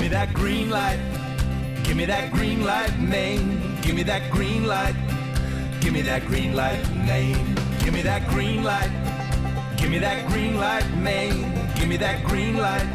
me that green light. Give me that Greenlight Maine. Give me that green light. Give me that Greenlight Maine. Give me that green light. Give me that Greenlight Maine. Give me that green light.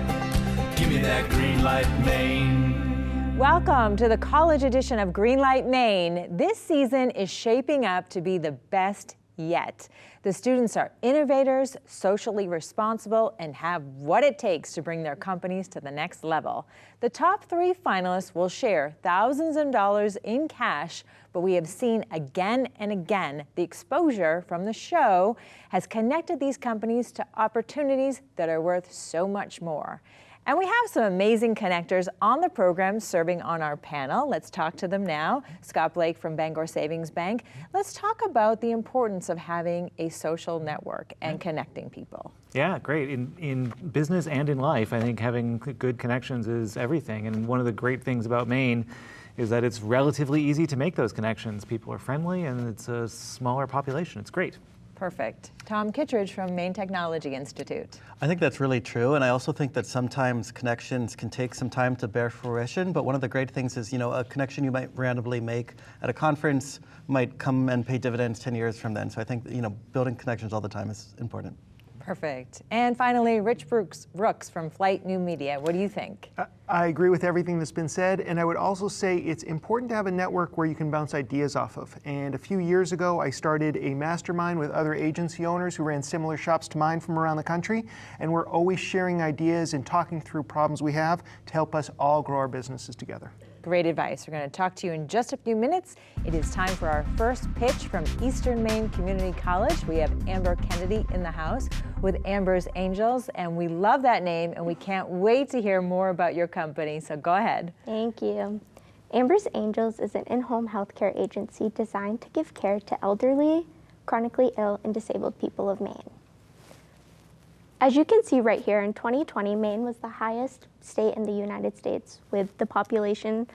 Give me that Greenlight Maine. Welcome to the college edition of Greenlight Maine. This season is shaping up to be the best yet. The students are innovators, socially responsible, and have what it takes to bring their companies to the next level. The top 3 finalists will share thousands of dollars in cash, but we have seen again and again the exposure from the show has connected these companies to opportunities that are worth so much more. And we have some amazing connectors on the program serving on our panel. Let's talk to them now. Scott Blake from Bangor Savings Bank. Let's talk about the importance of having a social network and connecting people. Yeah, great. In business and in life, I think having good connections is everything. And one of the great things about Maine is that it's relatively easy to make those connections. People are friendly and it's a smaller population. It's great. Perfect. Tom Kittredge from Maine Technology Institute. I think that's really true, and I also think that sometimes connections can take some time to bear fruition, but one of the great things is, a connection you might randomly make at a conference might come and pay dividends 10 years from then. So I think, building connections all the time is important. Perfect. And finally, Rich Brooks from Flight New Media. What do you think? I agree with everything that's been said, and I would also say it's important to have a network where you can bounce ideas off of. And a few years ago, I started a mastermind with other agency owners who ran similar shops to mine from around the country, and we're always sharing ideas and talking through problems we have to help us all grow our businesses together. Great advice. We're going to talk to you in just a few minutes. It is time for our first pitch from Eastern Maine Community College. We have Amber Kennedy in the house with Amber's Angels, and we love that name, and we can't wait to hear more about your company, so go ahead. Thank you. Amber's Angels is an in-home healthcare agency designed to give care to elderly, chronically ill, and disabled people of Maine. As you can see right here, in 2020, Maine was the highest state in the United States with the population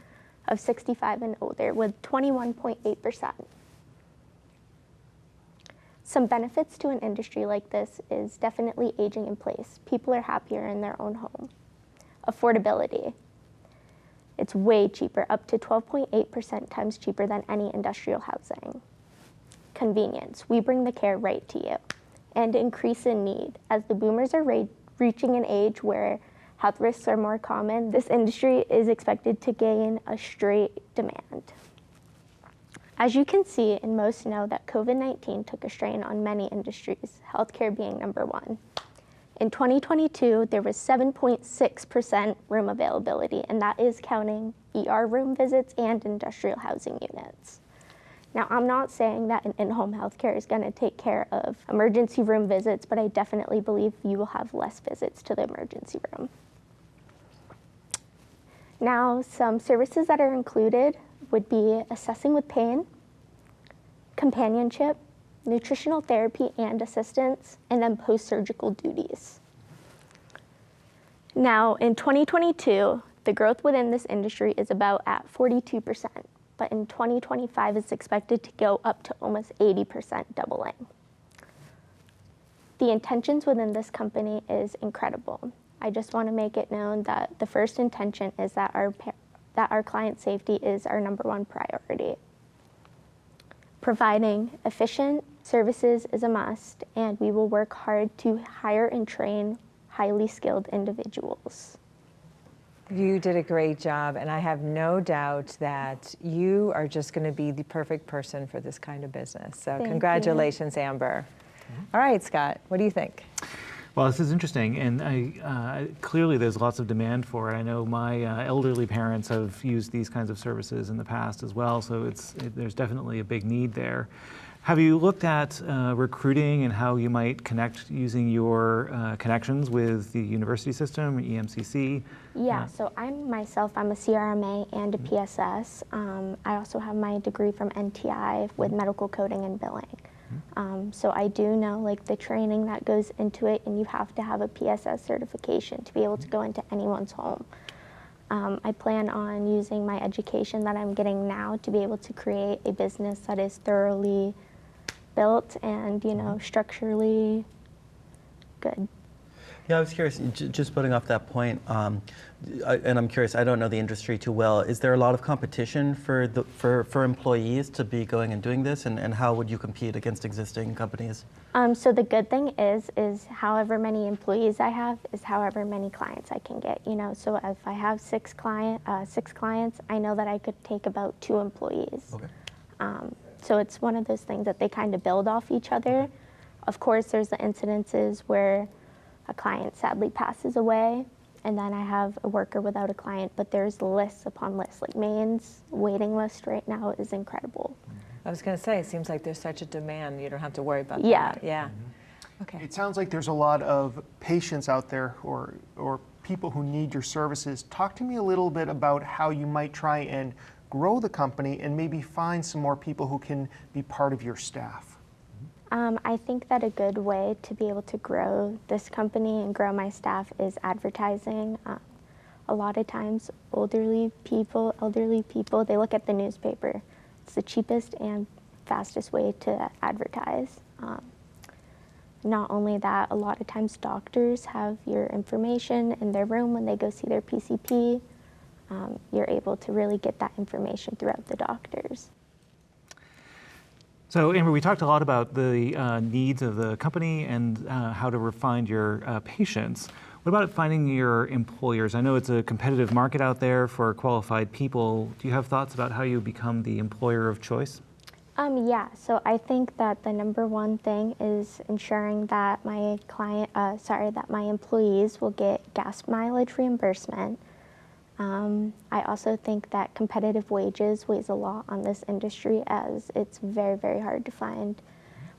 of 65 and older, with 21.8%. Some benefits to an industry like this is definitely aging in place. People are happier in their own home. Affordability. It's way cheaper, up to 12.8% times cheaper than any industrial housing. Convenience. We bring the care right to you. And increase in need. As the boomers are reaching an age where health risks are more common, this industry is expected to gain a straight demand. As you can see, and most know, that COVID-19 took a strain on many industries, healthcare being number one. In 2022, there was 7.6% room availability, and that is counting ER room visits and industrial housing units. Now, I'm not saying that an in-home healthcare is going to take care of emergency room visits, but I definitely believe you will have less visits to the emergency room. Now, some services that are included would be assessing with pain, companionship, nutritional therapy and assistance, and then post-surgical duties. Now, in 2022, the growth within this industry is about at 42%. But in 2025, it's expected to go up to almost 80%, doubling. The intentions within this company is incredible. I just want to make it known that the first intention is that our client safety is our number one priority. Providing efficient services is a must, and we will work hard to hire and train highly skilled individuals. You did a great job, and I have no doubt that you are just going to be the perfect person for this kind of business. So congratulations, Amber. All right, Scott, what do you think? Well, this is interesting, and clearly there's lots of demand for it. I know my elderly parents have used these kinds of services in the past as well, so there's definitely a big need there. Have you looked at recruiting and how you might connect using your connections with the university system, EMCC? Yeah, so I'm a CRMA and a PSS. I also have my degree from NTI with medical coding and billing. So I do know the training that goes into it, and you have to have a PSS certification to be able to go into anyone's home. I plan on using my education that I'm getting now to be able to create a business that is thoroughly built and, structurally good. Yeah, I was curious, just building off that point, and I'm curious, I don't know the industry too well. Is there a lot of competition for employees to be going and doing this, and how would you compete against existing companies? So the good thing is however many employees I have is however many clients I can get. You know, so if I have six clients, I know that I could take about 2 employees. Okay. So it's one of those things that they kind of build off each other. Of course, there's the incidences where a client sadly passes away, and then I have a worker without a client, but there's lists upon lists. Like Maine's waiting list right now is incredible. I was going to say, it seems like there's such a demand. You don't have to worry about Yeah. that. Yeah. Okay. It sounds like there's a lot of patients out there or people who need your services. Talk to me a little bit about how you might try and grow the company and maybe find some more people who can be part of your staff. I think that a good way to be able to grow this company and grow my staff is advertising. A lot of times, elderly people, they look at the newspaper. It's the cheapest and fastest way to advertise. Not only that, a lot of times doctors have your information in their room when they go see their PCP. You're able to really get that information throughout the doctors. So Amber, we talked a lot about the needs of the company and how to find your patients. What about finding your employers? I know it's a competitive market out there for qualified people. Do you have thoughts about how you become the employer of choice? Yeah, so I think that the number one thing is ensuring that my that my employees will get gas mileage reimbursement. I also think that competitive wages weighs a lot on this industry, as it's very, very hard to find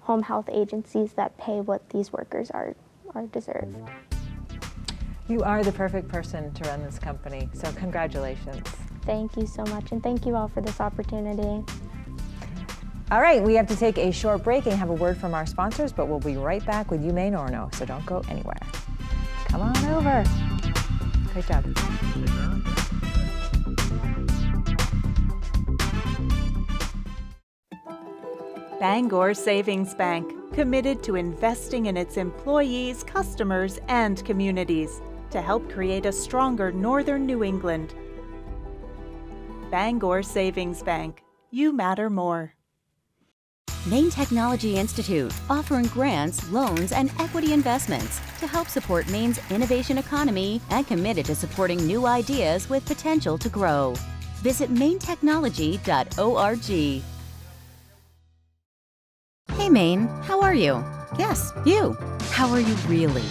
home health agencies that pay what these workers are deserved. You are the perfect person to run this company, so congratulations. Thank you so much, and thank you all for this opportunity. All right, we have to take a short break and have a word from our sponsors, but we'll be right back with UMaine Orono, so don't go anywhere. Come on over. Great job. Bangor Savings Bank, committed to investing in its employees, customers, and communities to help create a stronger Northern New England. Bangor Savings Bank. You matter more. Maine Technology Institute, offering grants, loans, and equity investments to help support Maine's innovation economy and committed to supporting new ideas with potential to grow. Visit mainetechnology.org. Hey Maine, how are you? Yes, you. How are you really?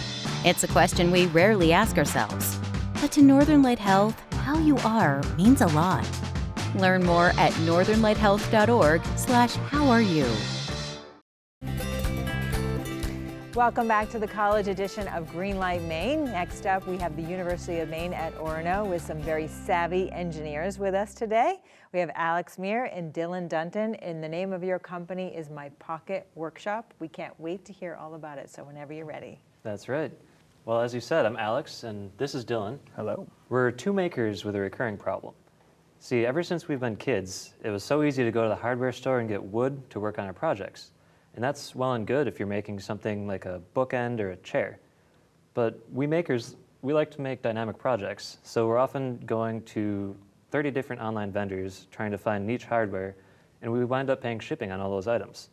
It's a question we rarely ask ourselves. But to Northern Light Health, how you are means a lot. Learn more at northernlighthealth.org/howareyou. Welcome back to the college edition of Greenlight Maine. Next up, we have the University of Maine at Orono with some very savvy engineers with us today. We have Alex Meir and Dylan Dunton, and the name of your company is My Pocket Workshop. We can't wait to hear all about it, so whenever you're ready. That's right. Well, as you said, I'm Alex, and this is Dylan. Hello. We're two makers with a recurring problem. See, ever since we've been kids, it was so easy to go to the hardware store and get wood to work on our projects. And that's well and good if you're making something like a bookend or a chair. But we makers, we like to make dynamic projects, so we're often going to 30 different online vendors trying to find niche hardware, and we wind up paying shipping on all those items.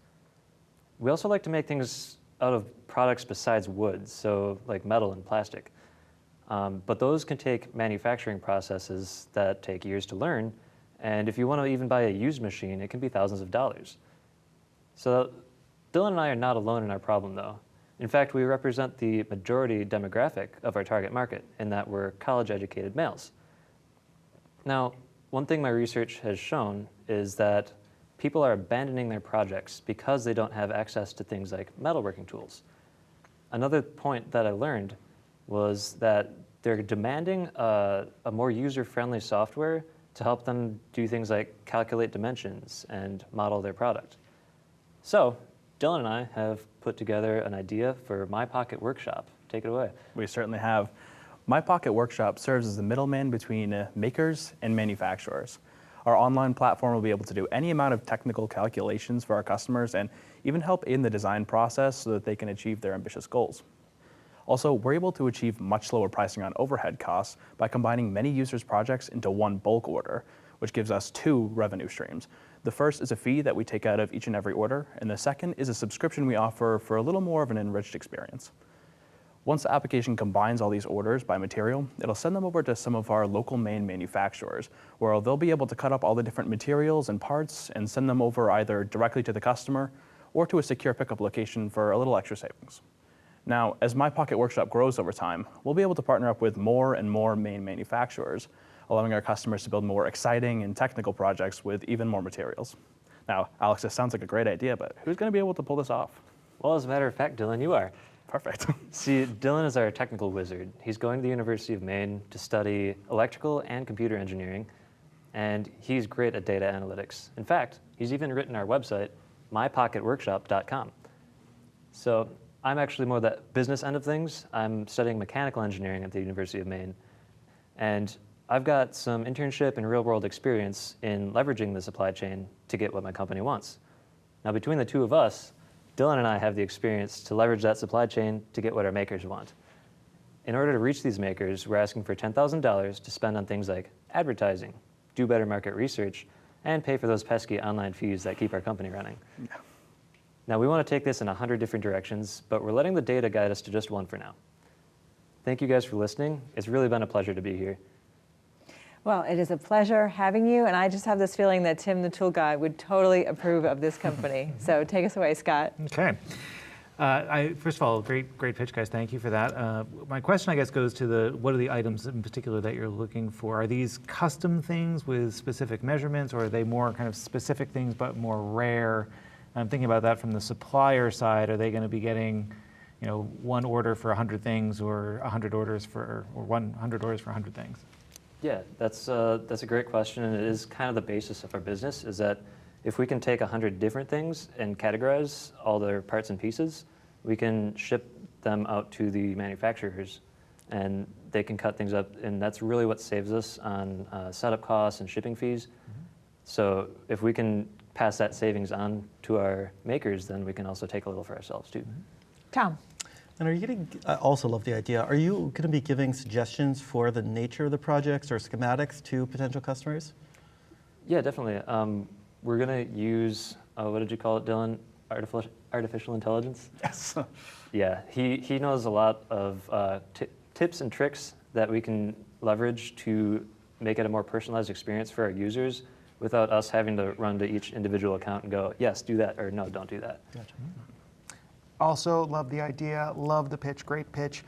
We also like to make things out of products besides wood, so like metal and plastic. But those can take manufacturing processes that take years to learn, and if you want to even buy a used machine, it can be thousands of dollars. So Dylan and I are not alone in our problem, though. In fact, we represent the majority demographic of our target market in that we're college-educated males. Now, one thing my research has shown is that people are abandoning their projects because they don't have access to things like metalworking tools. Another point that I learned was that they're demanding a more user-friendly software to help them do things like calculate dimensions and model their product. So, Dylan and I have put together an idea for My Pocket Workshop. Take it away. We certainly have. My Pocket Workshop serves as the middleman between makers and manufacturers. Our online platform will be able to do any amount of technical calculations for our customers and even help in the design process so that they can achieve their ambitious goals. Also, we're able to achieve much lower pricing on overhead costs by combining many users' projects into one bulk order, which gives us 2 revenue streams. The first is a fee that we take out of each and every order, and the second is a subscription we offer for a little more of an enriched experience. Once the application combines all these orders by material, it'll send them over to some of our local Maine manufacturers, where they'll be able to cut up all the different materials and parts and send them over either directly to the customer or to a secure pickup location for a little extra savings. Now, as My Pocket Workshop grows over time, we'll be able to partner up with more and more Maine manufacturers, allowing our customers to build more exciting and technical projects with even more materials. Now, Alex, this sounds like a great idea, but who's going to be able to pull this off? Well, as a matter of fact, Dylan, you are. Perfect. See, Dylan is our technical wizard. He's going to the University of Maine to study electrical and computer engineering, and he's great at data analytics. In fact, he's even written our website, mypocketworkshop.com. So I'm actually more the business end of things. I'm studying mechanical engineering at the University of Maine, and I've got some internship and real-world experience in leveraging the supply chain to get what my company wants. Now, between the two of us, Dylan and I have the experience to leverage that supply chain to get what our makers want. In order to reach these makers, we're asking for $10,000 to spend on things like advertising, do better market research, and pay for those pesky online fees that keep our company running. Yeah. Now, we want to take this in 100 different directions, but we're letting the data guide us to just one for now. Thank you guys for listening. It's really been a pleasure to be here. Well, it is a pleasure having you, and I just have this feeling that Tim, the tool guy, would totally approve of this company. So take us away, Scott. Okay. First of all, great pitch, guys. Thank you for that. My question, I guess, goes to what are the items in particular that you're looking for? Are these custom things with specific measurements, or are they more kind of specific things but more rare? I'm thinking about that from the supplier side. Are they going to be getting, one order for 100 things, or 100 orders for 100 orders for 100 things? Yeah, that's a great question, and it is kind of the basis of our business, is that if we can take 100 different things and categorize all their parts and pieces, we can ship them out to the manufacturers, and they can cut things up, and that's really what saves us on setup costs and shipping fees. Mm-hmm. So if we can pass that savings on to our makers, then we can also take a little for ourselves too. Mm-hmm. Tom. And are you getting, I also love the idea, are you going to be giving suggestions for the nature of the projects or schematics to potential customers? Yeah, definitely. We're going to use, what did you call it, Dylan? Artificial intelligence? Yes. Yeah, he knows a lot of tips and tricks that we can leverage to make it a more personalized experience for our users without us having to run to each individual account and go, yes, do that, or no, don't do that. Gotcha. Also, love the idea, love the pitch, great pitch.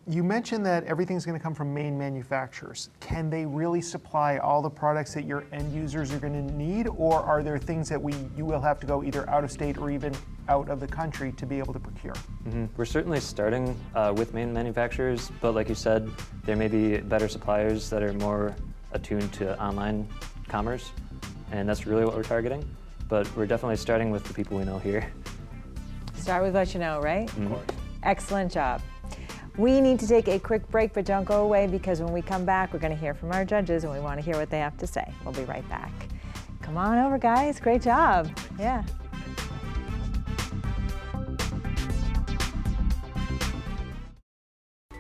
You mentioned that everything's going to come from Maine manufacturers. Can they really supply all the products that your end users are going to need, or are there things that you will have to go either out of state or even out of the country to be able to procure? Mm-hmm. We're certainly starting with Maine manufacturers, but like you said, there may be better suppliers that are more attuned to online commerce, and that's really what we're targeting. But we're definitely starting with the people we know here. Start with what you know, right? Mm-hmm. Excellent job. We need to take a quick break, but don't go away, because when we come back, we're going to hear from our judges, and we want to hear what they have to say. We'll be right back. Come on over, guys. Great job. Yeah.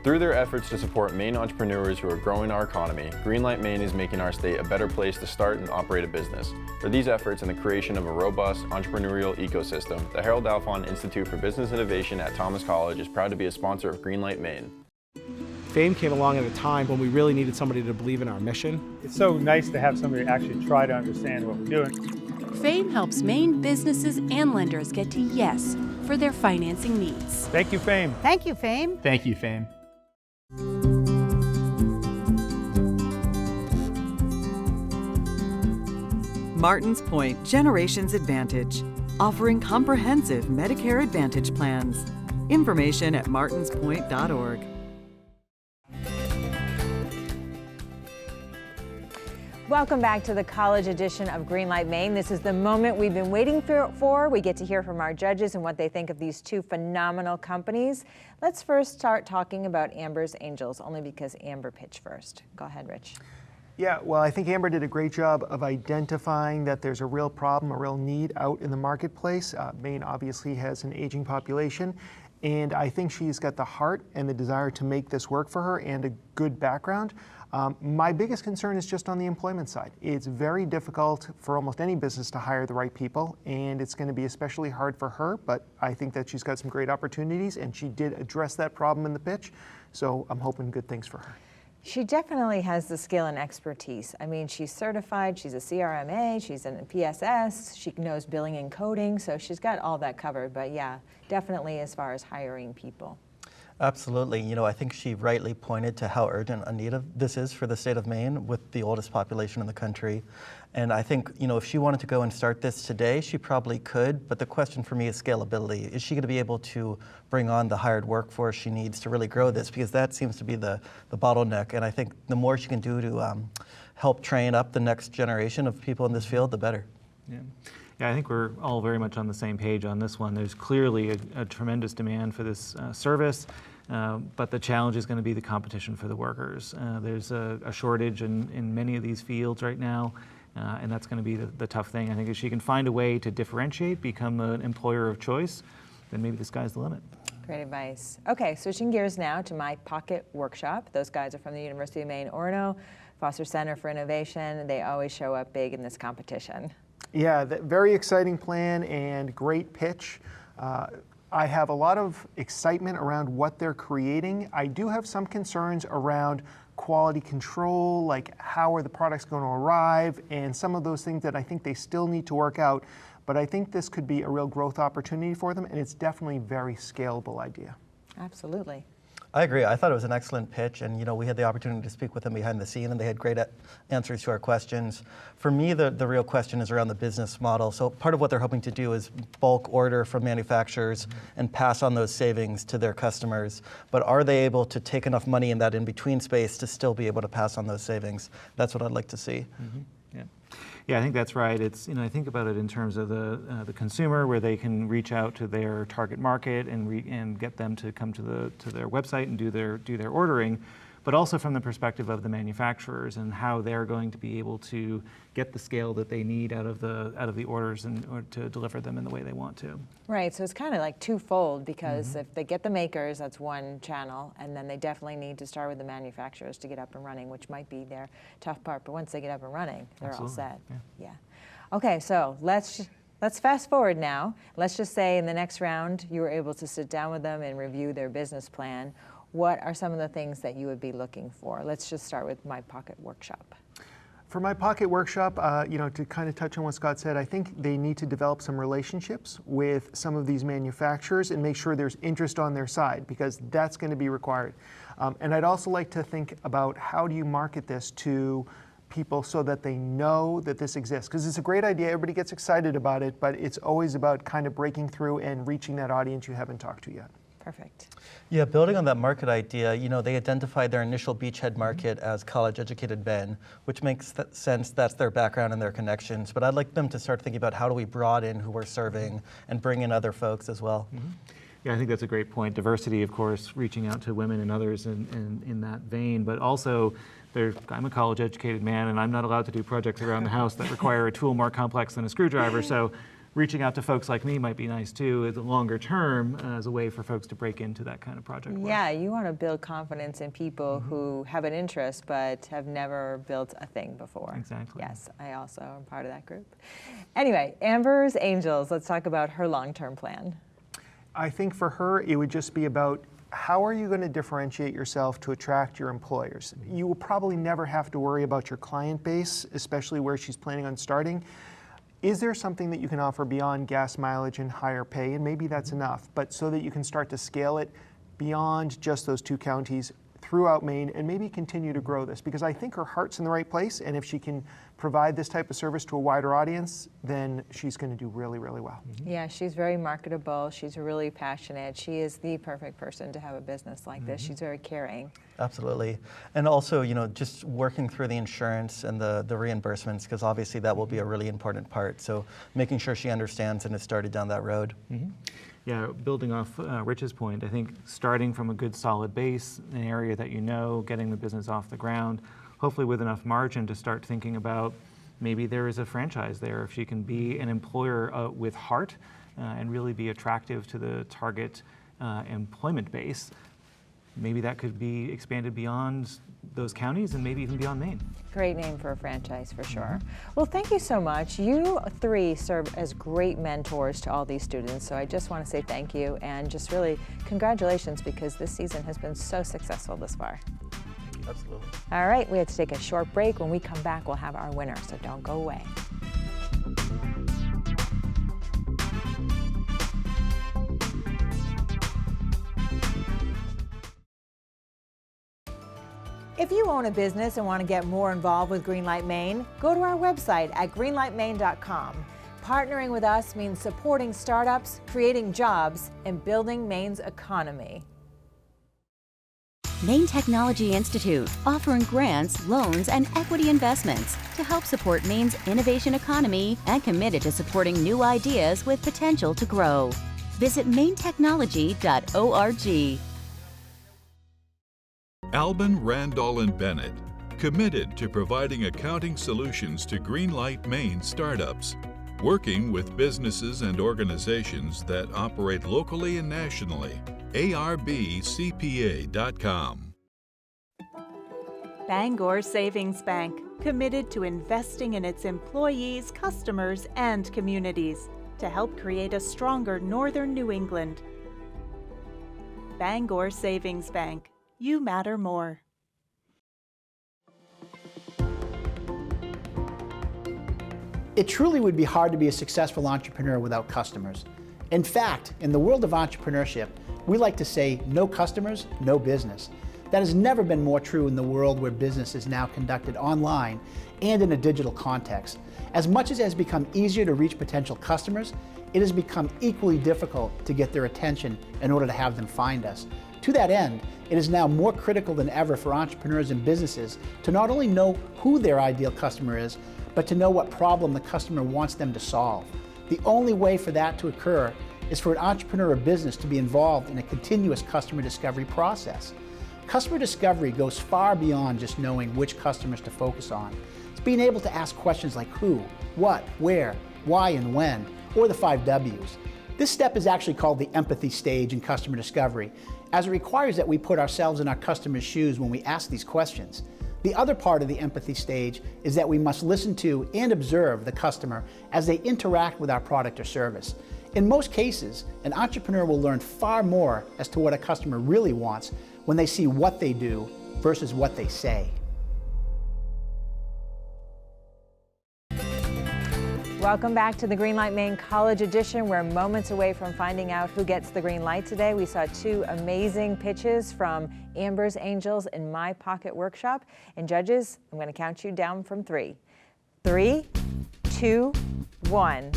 Through their efforts to support Maine entrepreneurs who are growing our economy, Greenlight Maine is making our state a better place to start and operate a business. For these efforts and the creation of a robust entrepreneurial ecosystem, the Harold Alfond Institute for Business Innovation at Thomas College is proud to be a sponsor of Greenlight Maine. FAME came along at a time when we really needed somebody to believe in our mission. It's so nice to have somebody actually try to understand what we're doing. FAME helps Maine businesses and lenders get to yes for their financing needs. Thank you, FAME. Thank you, FAME. Thank you, FAME. Martins Point Generations Advantage, offering comprehensive Medicare Advantage plans. Information at martinspoint.org. Welcome back to the college edition of Greenlight Maine. This is the moment we've been waiting for. We get to hear from our judges and what they think of these two phenomenal companies. Let's first start talking about Amber's Angels, only because Amber pitched first. Go ahead, Rich. Yeah, well, I think Amber did a great job of identifying that there's a real problem, a real need out in the marketplace. Maine obviously has an aging population, And I think she's got the heart and the desire to make this work for her and a good background. My biggest concern is just on the employment side. It's very difficult for almost any business to hire the right people, and it's going to be especially hard for her, but I think that she's got some great opportunities, and she did address that problem in the pitch, so I'm hoping good things for her. She definitely has the skill and expertise. I mean, she's certified, she's a CRMA, she's in PSS, she knows billing and coding, so she's got all that covered, but yeah, definitely as far as hiring people. Absolutely. You know, I think she rightly pointed to how urgent a need this is for the state of Maine with the oldest population in the country. And I think, you know, if she wanted to go and start this today, she probably could. But the question for me is scalability. Is she going to be able to bring on the hired workforce she needs to really grow this? Because that seems to be the bottleneck. And I think the more she can do to help train up the next generation of people in this field, the better. Yeah. Yeah, I think we're all very much on the same page on this one. There's clearly a tremendous demand for this service, but the challenge is going to be the competition for the workers. There's a shortage in many of these fields right now, and that's going to be the tough thing. I think if she can find a way to differentiate, become an employer of choice, then maybe the sky's the limit. Great advice. Okay, switching gears now to My Pocket Workshop. Those guys are from the University of Maine, Orono, Foster Center for Innovation. They always show up big in this competition. Yeah, very exciting plan and great pitch. I have a lot of excitement around what they're creating. I do have some concerns around quality control, like how are the products going to arrive, and some of those things that I think they still need to work out. But I think this could be a real growth opportunity for them, and it's definitely a very scalable idea. Absolutely. I agree. I thought it was an excellent pitch, and you know, we had the opportunity to speak with them behind the scene, and they had great answers to our questions. For me, the real question is around the business model. So part of what they're hoping to do is bulk order from manufacturers and pass on those savings to their customers. But are they able to take enough money in that in-between space to still be able to pass on those savings? That's what I'd like to see. Yeah. Yeah, I think that's right. It's, you know, I think about it in terms of the consumer, where they can reach out to their target market and get them to come to their website and do their ordering, but also from the perspective of the manufacturers and how they're going to be able to get the scale that they need out of the orders or to deliver them in the way they want to. Right, so it's kind of like twofold, because if they get the makers, that's one channel, and then they definitely need to start with the manufacturers to get up and running, which might be their tough part, but once they get up and running, they're Absolutely. all set. Yeah. Okay, so let's fast forward now. Let's just say in the next round you were able to sit down with them and review their business plan. What are some of the things that you would be looking for? Let's just start with My Pocket Workshop. For My Pocket Workshop, you know, to kind of touch on what Scott said, I think they need to develop some relationships with some of these manufacturers and make sure there's interest on their side, because that's going to be required. And I'd also like to think about how do you market this to people so that they know that this exists, because it's a great idea, everybody gets excited about it, but it's always about kind of breaking through and reaching that audience you haven't talked to yet. Perfect. Yeah, building on that market idea, you know, they identified their initial beachhead market as college-educated men, which makes sense. That's their background and their connections. But I'd like them to start thinking about how do we broaden who we're serving and bring in other folks as well. Yeah, I think that's a great point. Diversity, of course, reaching out to women and others in that vein, but also I'm a college-educated man, and I'm not allowed to do projects around the house that require a tool more complex than a screwdriver. So reaching out to folks like me might be nice too, as a longer term, as a way for folks to break into that kind of project work. Yeah, you want to build confidence in people who have an interest but have never built a thing before. Exactly. Yes, I also am part of that group. Anyway, Amber's Angels, let's talk about her long-term plan. I think for her, it would just be about how are you going to differentiate yourself to attract your employers? You will probably never have to worry about your client base, especially where she's planning on starting. Is there something that you can offer beyond gas mileage and higher pay? And maybe that's enough, but so that you can start to scale it beyond just those two counties throughout Maine and maybe continue to grow this, because I think her heart's in the right place, and if she can provide this type of service to a wider audience, then she's going to do really, really well. Yeah, she's very marketable. She's really passionate. She is the perfect person to have a business like this. She's very caring. Absolutely. And also, you know, just working through the insurance and the reimbursements, because obviously that will be a really important part. So making sure she understands and has started down that road. Yeah, building off Rich's point, I think starting from a good solid base, an area that you know, getting the business off the ground, hopefully with enough margin to start thinking about maybe there is a franchise there. If she can be an employer with heart and really be attractive to the target employment base, maybe that could be expanded beyond those counties and maybe even beyond Maine. Great name for a franchise, for sure. Well, thank you so much. You three serve as great mentors to all these students, so I just want to say thank you and just really congratulations, because this season has been so successful this far. Absolutely. All right, we have to take a short break. When we come back, we'll have our winner, so don't go away. If you own a business and want to get more involved with Greenlight Maine, go to our website at greenlightmaine.com. Partnering with us means supporting startups, creating jobs, and building Maine's economy. Maine Technology Institute, offering grants, loans, and equity investments to help support Maine's innovation economy and committed to supporting new ideas with potential to grow. Visit mainetechnology.org. Albin, Randall, and Bennett, committed to providing accounting solutions to Greenlight Maine startups, working with businesses and organizations that operate locally and nationally. ARBCPA.com. Bangor Savings Bank, committed to investing in its employees, customers, and communities to help create a stronger northern New England. Bangor Savings Bank. You matter more. It truly would be hard to be a successful entrepreneur without customers. In fact, in the world of entrepreneurship, we like to say, no customers, no business. That has never been more true in the world where business is now conducted online and in a digital context. As much as it has become easier to reach potential customers, it has become equally difficult to get their attention in order to have them find us. To that end, it is now more critical than ever for entrepreneurs and businesses to not only know who their ideal customer is, but to know what problem the customer wants them to solve. The only way for that to occur is for an entrepreneur or business to be involved in a continuous customer discovery process. Customer discovery goes far beyond just knowing which customers to focus on. It's being able to ask questions like who, what, where, why, and when, or the 5 W's. This step is actually called the empathy stage in customer discovery, as it requires that we put ourselves in our customer's shoes when we ask these questions. The other part of the empathy stage is that we must listen to and observe the customer as they interact with our product or service. In most cases, an entrepreneur will learn far more as to what a customer really wants when they see what they do versus what they say. Welcome back to the Greenlight Maine College Edition. We're moments away from finding out who gets the green light today. We saw 2 amazing pitches from Amber's Angels and My Pocket Workshop. And judges, I'm going to count you down from 3. 3, 2, 1.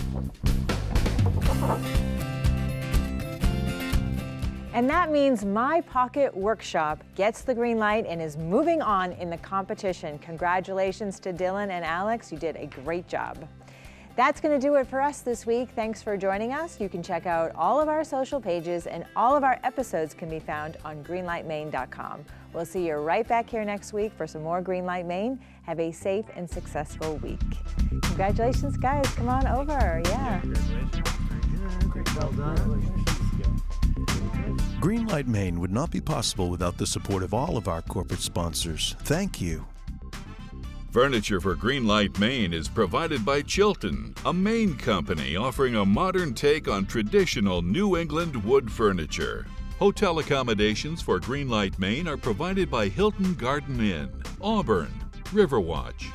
And that means My Pocket Workshop gets the green light and is moving on in the competition. Congratulations to Dylan and Alex. You did a great job. That's going to do it for us this week. Thanks for joining us. You can check out all of our social pages, and all of our episodes can be found on greenlightmaine.com. We'll see you right back here next week for some more Greenlight Maine. Have a safe and successful week. Congratulations, guys. Come on over. Yeah. Well done. Greenlight Maine would not be possible without the support of all of our corporate sponsors. Thank you. Furniture for Greenlight Maine is provided by Chilton, a Maine company offering a modern take on traditional New England wood furniture. Hotel accommodations for Greenlight Maine are provided by Hilton Garden Inn, Auburn, Riverwatch,